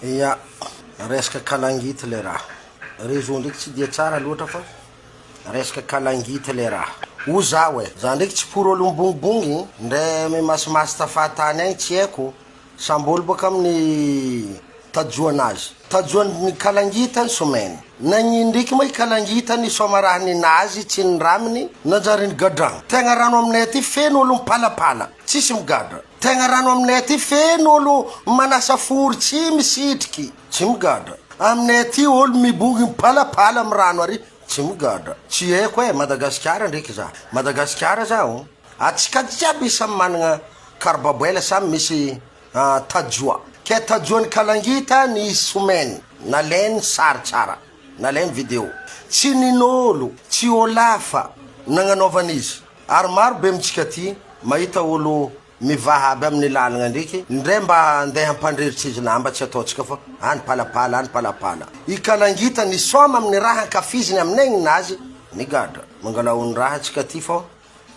Ia, resaka kalangita le raha. Réseau ndraiky tsy dia tsara loatra fa resaka kalangita le raha. O zaho za ndraiky tsy pour olo mibognibogny, ndray me masimasy tafahatany agny tsy haiko. Sambolo baka amin'ny tajoanazy. Tajoan'ny kalangita ny someny. Nagnino ndraiky moa i kalangita ny soma raha ninazy tsy ny raminy nanjary ny gadragna. Tegna rano aminay aty feno olo mipalapala, tsisy migadra. Tegna rano aminay aty feno olo manasa fory tsy misitriky, tsy migadra. Aminay aty olo mibongy mipalapala amin'ny rano ary tsy migadra. Tsy haiko Madagasikara ndraiky za. Madagasikara zao, atsika jiaby samy managna karababoela samy misy tajoa. Ke tajoan'ny kalangita ny someny, nalainy sary tsara, nalainy video. Tsy nin'olo, tsy olafa nagnanaovana izy. Ary maro be amintsika aty mahita olo mivaha aby amin'ny lalagna ndraiky, ndray mba andeha hampandreritra izy lamba tsy ataotsika fa any palapala, any palapala. I kalangita ny soma amin'ny raha ankafiziny aminay ninazy migadra. Mangalao ny raha tsika aty fa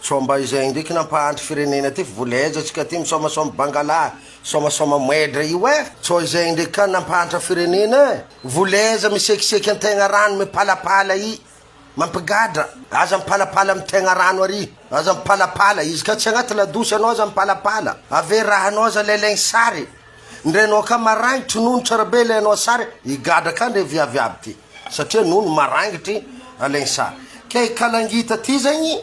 tsomba izay ndraiky nampahandry firenena aty voleza tsika aty misomasoma bangala, somasoma moedra io tsô izay ndraiky ka nampahantra firenena voleza misekiseky antegna rano mipalapala i mampigadra. Aza mipalapala amin'ny tegna rano ary, aza mipalapala izy ka tsy agnaty ladosy anao aza mipalapala. Ave raha anao aza lelaigny sary, ndre anao ka marangitry nono tsara be le anao sary, igadra ka ndre viaviaby ty satria nono marangitry alaigny sary. Ke i kalangita ty zegny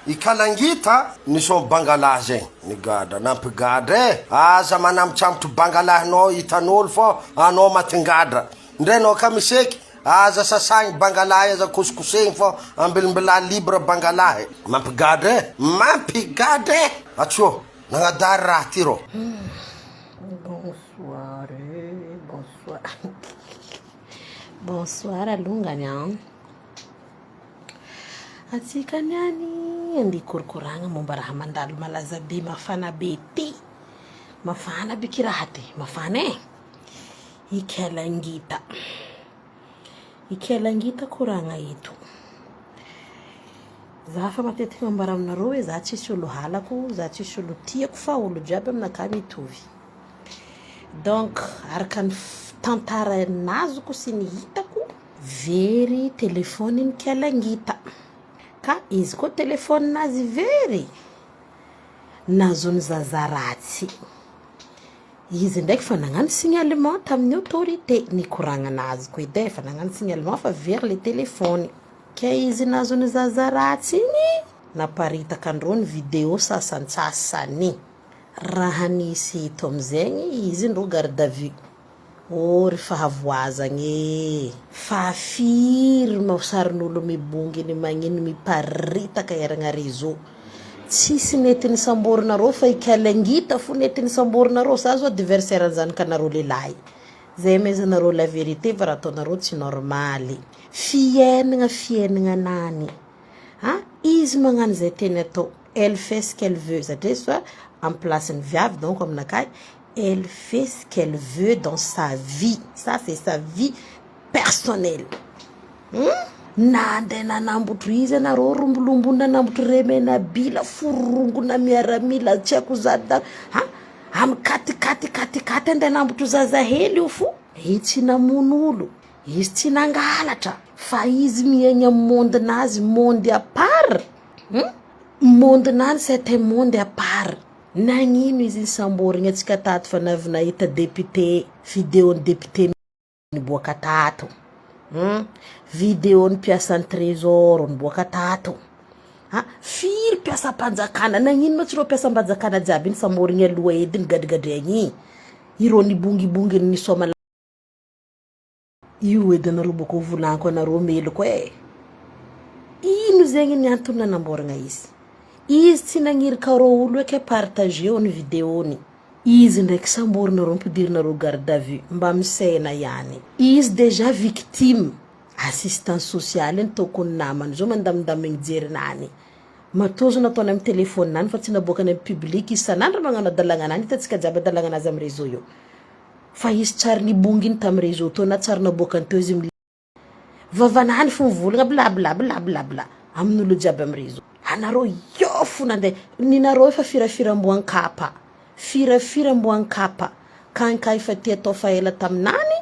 i kalangita ny som bangala zegny nigadra nampigadra aza manambotsambotra bangalahinao hitan'olo fô anao matingadra. Ndre anao ka miseky aza sasagny bangalahy aza kosikosegny fô ambilimbila libre bangalahy mampigadra mampigadra atsô nagnadary raha ty rô. Bonsoir, bonsoir. Bonsoir alongany atsika niany andeha korokoragna momba raha mandalo malaza be mafana be ty. Mafana be kiraha ty, mafana ikalangita. Ikalangita koragna eto. Za fa matetika mambara aminareo hoe za tsisy olo halako, za tsisy olo tiako fa olo jiaby aminakahy mitovy. Donc araka ny tantara nazoko sy ny hitako, very telefoniny kalangita. Ka izy koa telefony nazy very nazony zaza ratsy. Izy ndraiky fa nagnano signalement tamin'ny autorité ny koragna nazy ko edy fa nagnano signalement fa very le telefony. Ke izy nazony zaza ratsy igny naparitaka andreo ny video sasantsasany. Raha nisy eto amizegny izy ndro garde à vue. Ry fahavoazagny fa firy masarin'olo mibonginy magnino miparitaka eragna réseau. Tsisy nety ny samborinareo fa ikalangita fo nety ny samborinareo. Sa zo adversaire zanakanareo lelahy. Zay mezanareo la vérité fa raha ataonareo tsy normaly. Fiaignana nany. Izy magnano zay teny atao. Elle fait ce qu'elle veut. Satria soit en place ny viavy donc aminakahy. Elle fait ce qu'elle veut dans sa vie. Ça, c'est sa vie personnelle. Nande nanambotro izy anareo rombolombony nanambotro remena bila forongona miaramila tsy haiko zada. Amin'ny katikati ande nambotro zaza hely io fo. Izy tsy namono olo. Izy tsy nangalatra. Fa izy miaigna monde nazy monde à part. Monde nazy c'est un monde à part. Nagnino izy samborigna atsika tato fa navy nahita député videon'ny député niboaka tato. Videon'ny mpiasan'ny trésor niboaka tato. Firy mpiasam-panjakana nagnino matsy rô mpiasam-panjakana jiaby ny samborigna aloha edy nigadrigadregny. Irô nibongibongy ny soma io edy anareo boko volanko anareo meloko ino zegny ny antony nanamboragna izy. Izy tsy nagnirika rô olo eke partageo ny videony. Izy ndraiky samborinareo mpidirinareo garde à vue mba misena ihany. Izy déjà victime. Assistance sociale ny tokony namany zao mandamindamigny jerinany. Matozo nataony amin'ny telefony nany fa tsy naboakany amin'ny public isanandro magnano adalagna nany hitatsika jiaby adalagna nazy amin'ny réseau io. Fa izy tsary nibonginy tamin'ny réseau to na tsary naboakany teo izy vavanany fo mivolagna bla bla bla bla bla amin'olo jiaby amin'ny réseau. Anareo yofo nande ninareo fa firafiramboan kapa. Firafiramboan kapa. kankay fa tia atao faela taminany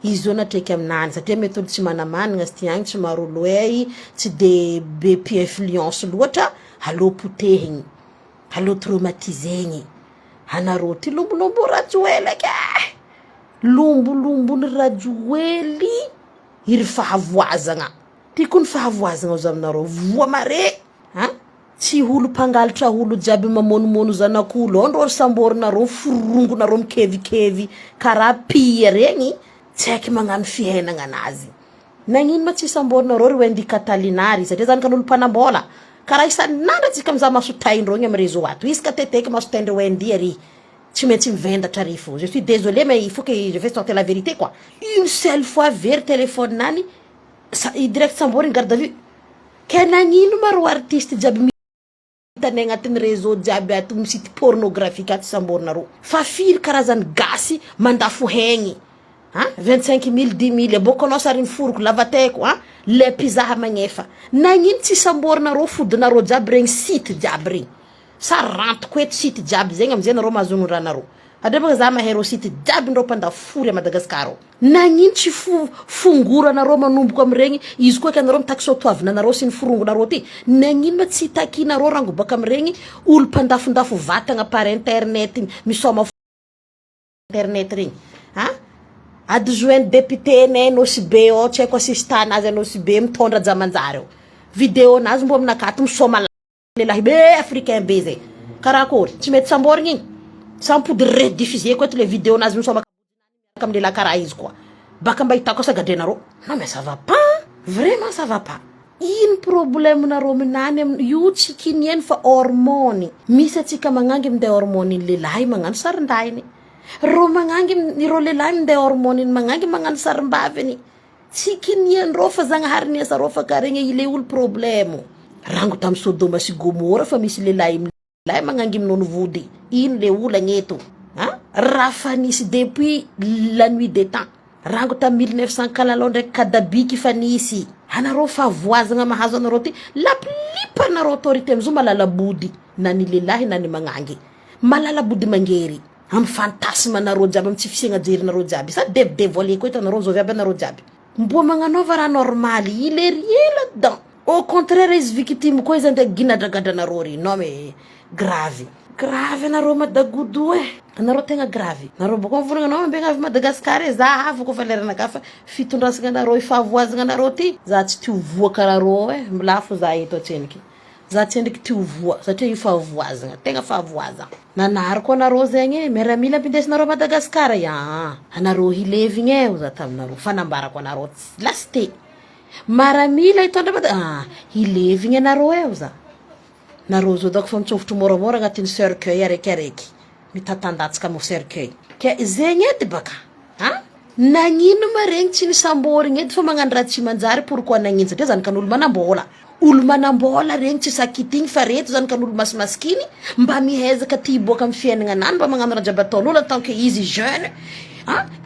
izy zao natraiky aminany satria mety olo tsy manamanagna sy tiagny tsy maro olo ay tsy de be pi-influence loatra alô potehigny alô traumatisegny anareo ty lombolombo rajoely ke lombolombony rajoely iry fahavoazagna ty ko ny fahavoazagna ozy aminareo voa mare tsy olo mpangalatra olo jiaby mamonomono zanak'olo andro samborinareo forongonareo mikevikevy karaha pia regny tsy aiky magnano fiainagna anazy nagnino ma tsy samborinareo ry Wendy Catalinari satria zany kan'olo mpanambola karaha isan'andro atsika mizaha masotaindreo igny amin'ny réseau ato isaka teteky masotaindreo Wendy ary tsy maintsy mivendatra ary fo je suis désolé mais il faut que je fasse sortir la vérité quoi une seule fois very téléphone nany direct samboriny garde à vue ke nagnino ma ro artiste jiaby tane agnatin'ny réseau jiaby ato misy pornographique ato samborinareo fa firy karazany gasy mandafo haigny 25 000 10 000 abokanao sary miforoko lavateko le pizaha magnefa nagnino tsy samborinareo fodinareo jiaby regny site jiaby regny sa rantoko eto site jiaby zegny amizay nareo mahazono ranareo adrebaka za mahero site jiaby ndreo mpandafory a Madagasikara nagnino tsy fongoranareo manomboko amregny izy koa ka nareo mitaky toavinanareo sy ny forongonareo ty nagnino ma tsy takinareo rango baka amregny olo mpandafondafo vatagna par internet misoma internet regny adjoint député nay nosy be tsy haiko assistant azy nosy be mitondra jamanjary vidéo nazy mbo aminakato misoma lelahy be africain be zay karakory tsy mety samborigny igny sampody rediffuser ko le vidéo nazy misoma kam lelahy karaha izy koa baka mba hitako sagadrenareo non mais ça va pas vraiment ça va pas ino problème nareo minany io tsy kinieny fa hormone misy atsika magnangy minday hormone lelahy magnano sarindainy ro magnangy ro lelahy minday hormone magnangy magnano sarimbaviny tsy kinienreo fa zagnahary niasareo fa karegny ile olo problème rango tam Sodoma sy Gomora fa misy lelahy magnangy minono vody ino le olagna eto rafa nisy depuis la nuit des temps rango tam 1900 kalalao ndraiky kadabiky fa nisy anareo fa voazagna mahazo anareo ty laplipa anareo autorité amizao malala body na ny lelahy na ny magnangy malala body mangery am fantasme anareo jiaby am tsy fisiagna jerinareo jiaby sa dévoilé ko itanareo zao viaby anareo jiaby mbo magnanova raha normaly il est rien là-dedans au contraire izy victime ko izy ndraiky ginadragadranareo ry non mais grave anareo madagodo anareo tegna grave anareo boko vorogna anao ambegna avy Madagasikara za hava ko fa leranaka fa fitondrasagna anareo ifavoazagna anareo ty za tsy tia voa karareo milafo za eto atseniky za tsy ndriky tia voa satria io favoazagna tegna favoazagna nanary ko anareo zegny miaramila ampidesinareo Madagasikara anareo hilevigny za taminareo fanambarako anareo lasite maramila itondra hilevigny anareo za nareo zao dako fa mitsovotro moramora agnatin'ny cercueil araikiaraiky mitatandatsika mo cercueil ke zegny edy baka nagnino ma regny tsy nisamborigny edy fa magnano raha tsy manjary pourquoi nagnino satria zany kan'olo manambola regny tsy sakitigny fa reto zany kan'olo masimasikiny mba mihezaka ty boaka amin'ny fiainagna anany mba magnano raha jiaby ataon'olo en tant que izy jeune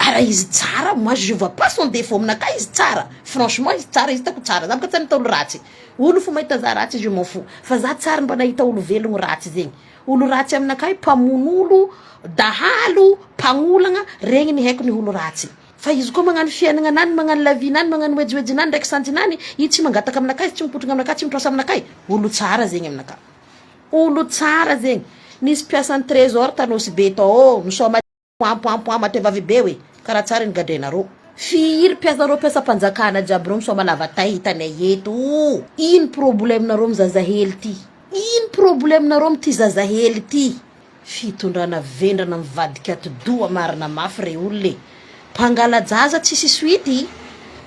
ara izy tsara moi je vois pas son défaut aminaka izy tsara franchement izy tsara izy tako tsara za baka tsy nahita olo ratsy olo fo mahita za ratsy je m'en fous fa za tsara mba nahita olo velogno ratsy zegny olo ratsy aminaka mpamon'olo dahalo mpagnolagna regny ny haiko ny olo ratsy fa izy koa magnano fiainagna anany magnano lavie nany magnano wejiweji nany ndraiky sanjinany izy tsy mangataka aminaka izy tsy mipotragna aminaka tsy mitrosa aminaka olo tsara zegny aminaka olo tsara zegny nisy mpiasan'ny trésor tanosy be tao misoma point matevavy be hoe karaha tsara ny gadrenareo firy piazareo piasam-panjakana jiaby reo misoma lavatay hitanay eto ino problème nareo mizazahely ty ino problème nareo mity zazahely ty fitondrana vendrana mivadika ato doa marina mafy re olole mpangalajaza tsisy suity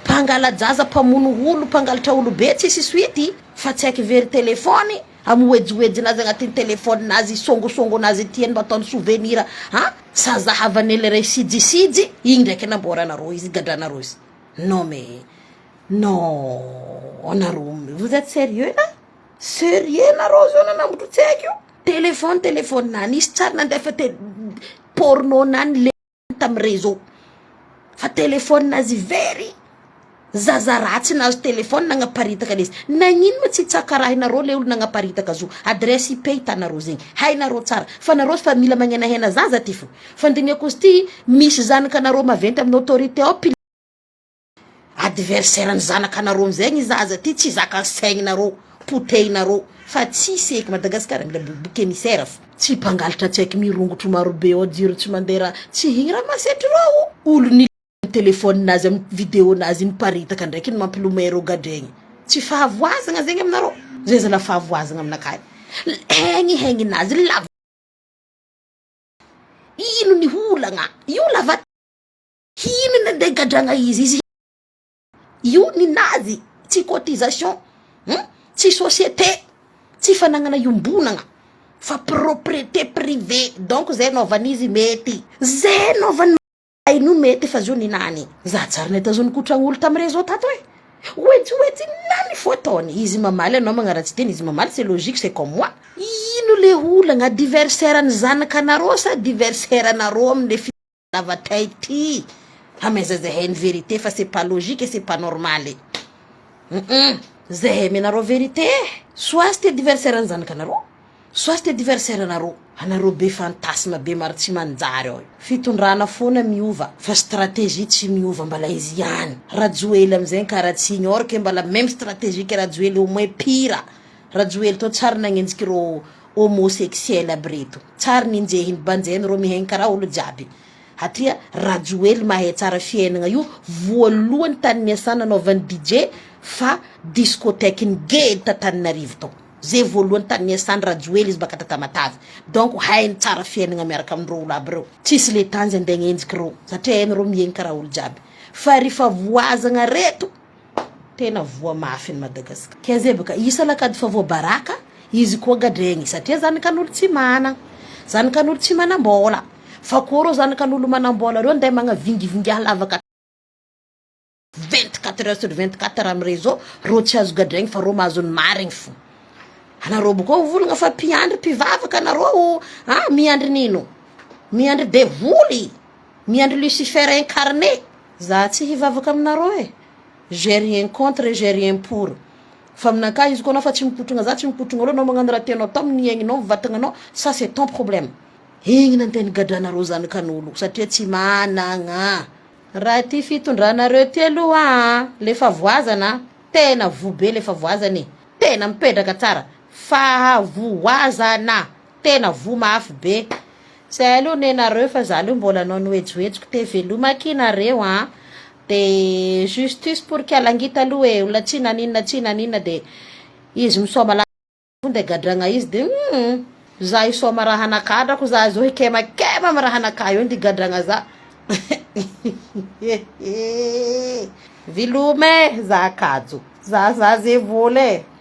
mpangalajaza mpamono olo mpangalatra olo be tsisy suity fa tsy haiky very telefony amoejiweji nazy agnatin'ny telefony nazy songosongo nazy tiany mba ataony souvenir sazahavanele ray sijisijy igny ndraiky namboranareo izy gadranareo izy non mais non anareo vous êtes sérieux sérieux nareo zao nanambotro tsy haiky io telefony nany izy tsara nandefa porno nany le tamy réseau fa telefony nazy very zaza ratsy nazo telefôny nagnaparitaka le izy nagnino ma tsy tsaka raha hinareo le olo nagnaparitaka zo adresy IP hitanareo zegny hainareo tsara fa nareo fa mila magnenahena zaza ty fo fandiniako izy ty misy zanakanareo maventy amin'ny autorité ao adversaire ny zanakanareo amizegny zaza ty tsy zaka saigninareo potehinareo fa tsisy eky Madagasikara mila bouc émissaire fo tsy mpangalatra tsy aiky mirongotro marobe ao jiro tsy mandera tsy higny raha masetry reo olo ny telefôny nazy amin'ny vidéo nazy niparitaka ndraiky ny mampilomero gadregny tsy fahavoazagna zegny aminareo zay zala fahavoazagna aminakay haigny nazy lava ino ny holagna io lava hino nandeha gadragna izy io ny nazy tsy cotisation tsy société tsy fanagnana iombonagna fa propriété privée donc zay novan'izy mety zay novany ino mety fa zo ninany za tsara nahita zo nikotragn'olo tamy réseau tato oetsy nany fo ataony izy mamaly anao magnaratsy teny izy mamaly c'est logique c'est comme moi ino le olagna adversaire ny zanakanareo sa adversaire anareo amile lavatay ty amaizazahay ny vérité fa c'est pas logique et c'est pas normal zahay menareo vérité soit c'était adversaire ny zanakanareo soit c'était adversaire anareo be fantasme be maro tsy manjary ao fitondrana foana miova fa stratégie tsy miova mbala izy ihany rajoely amizay karaha tsy ignore ke mbala même stratégie ke rajoely au moins pire rajoely to tsara nagnenjiky ro homosexuel aby reto tsara ninjehiny banjeny ro mihaigny karaha olo jiaby hatria rajoely mahay tsara fiainagna io voalohany tany niasana naovany DJ fa discothèque ny gay Tatananarivo to zay voalohany tany niasany rajoely izy baka Tamatavy donc hainy tsara fiainagna miaraka amindreo olo aby reo tsisy le tanjy andeha agnenjiky reo satria hainy reo mihaigny karaha olo jiaby fa rifa voazagna reto tena voa mafy ny Madagasikara ke zay baka isa lakady fa voabaraka izy koa gadregny satria zanakan'olo tsy managna zanakan'olo tsy manambola fa koa reo zanakan'olo manambola reo andeha magnavingivingy lavaka 24 heures sur 24 amy réseau reo tsy azo gadregny fa reo mahazo ny marigny fo anareo boka volagna fa mpiandry mpivavaka anareo miandry nino miandry devoly miandry Lucifer incarné za tsy hivavaka aminareo j'ai rien contre et j'ai rien pour fa aminakahy izy koa anao fa tsy mipotrogna za tsy mipotrogna reo anao magnano raha tianao atao amin'ny aignanao mivatananao ça c'est ton problème igny nanteny gadranareo zanakan'olo satria tsy managna raha ty fitondranareo ty aloha lefa voazana tena vobe lefa voazany tena mipetraka tsara fahavoazana tena vo mafy be zay aloha nenareo fa za aloha mbola anao noejoejoko te velomakinareo de justice pour kialangita aloha olona tsy naninona de izy misoma la de gadragna izy de za isoma raha nakadrako za zo hikemakema amy raha naka io de gadragna za vilume za kajo za ze vola